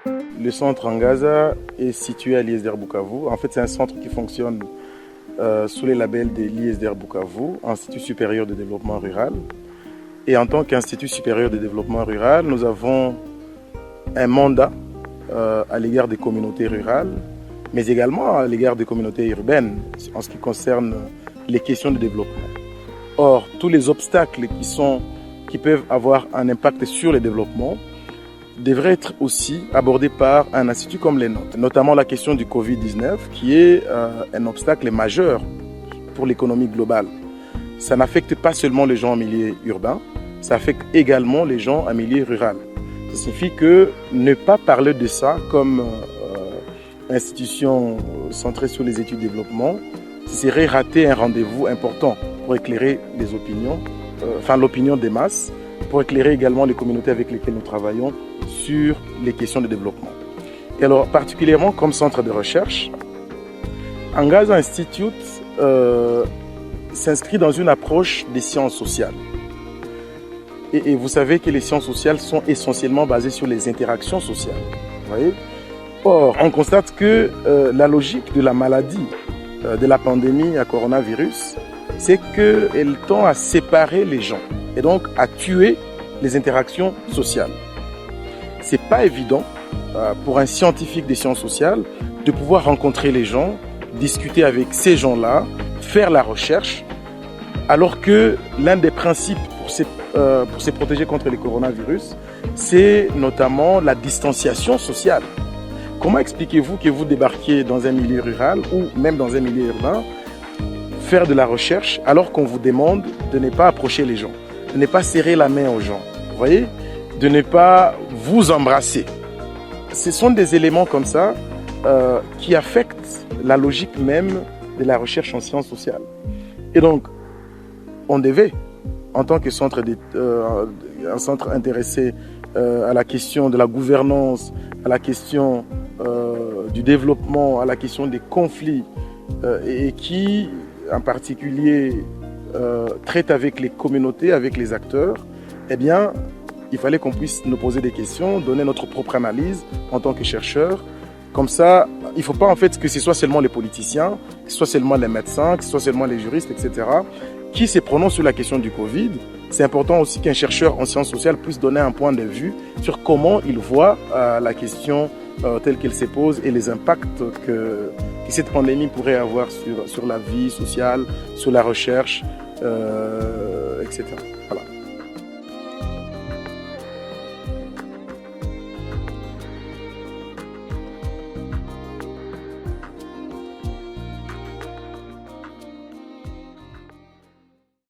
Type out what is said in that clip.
Le centre Angaza est situé à l'ISDR Bukavu. En fait, c'est un centre qui fonctionne sous les labels de l'ISDR Bukavu, Institut supérieur de développement rural. Et en tant qu'Institut supérieur de développement rural, nous avons un mandat à l'égard des communautés rurales, mais également à l'égard des communautés urbaines en ce qui concerne les questions de développement. Or, tous les obstacles qui peuvent avoir un impact sur le développement devraient être aussi abordés par un institut comme les nôtres, notamment la question du Covid-19, qui est un obstacle majeur pour l'économie globale. Ça n'affecte pas seulement les gens en milieu urbain, ça affecte également les gens en milieu rural. Ça signifie que ne pas parler de ça comme institution centrée sur les études de développement, ce serait rater un rendez-vous important pour éclairer les opinions, l'opinion des masses, pour éclairer également les communautés avec lesquelles nous travaillons sur les questions de développement. Et alors, particulièrement comme centre de recherche, Angaza Institute s'inscrit dans une approche des sciences sociales. Et vous savez que les sciences sociales sont essentiellement basées sur les interactions sociales. Vous voyez ? Or, on constate que la logique de la maladie, de la pandémie à coronavirus, c'est qu'elle tend à séparer les gens et donc à tuer les interactions sociales. C'est pas évident pour un scientifique des sciences sociales de pouvoir rencontrer les gens, discuter avec ces gens-là, faire la recherche, alors que l'un des principes pour se protéger contre les coronavirus, c'est notamment la distanciation sociale. Comment expliquez-vous que vous débarquiez dans un milieu rural ou même dans un milieu urbain, faire de la recherche alors qu'on vous demande de ne pas approcher les gens, de ne pas serrer la main aux gens, vous voyez, de ne pas vous embrasser. Ce sont des éléments comme ça qui affectent la logique même de la recherche en sciences sociales. Et donc, on devait, en tant que un centre intéressé à la question de la gouvernance, à la question du développement, à la question des conflits, et qui, en particulier, traite avec les communautés, avec les acteurs, eh bien, il fallait qu'on puisse nous poser des questions, donner notre propre analyse en tant que chercheurs. Comme ça, il ne faut pas en fait que ce soit seulement les politiciens, que ce soit seulement les médecins, que ce soit seulement les juristes, etc., qui se prononcent sur la question du Covid. C'est important aussi qu'un chercheur en sciences sociales puisse donner un point de vue sur comment il voit la question telle qu'elle se pose et les impacts que cette pandémie pourrait avoir sur la vie sociale, sur la recherche, etc. Voilà.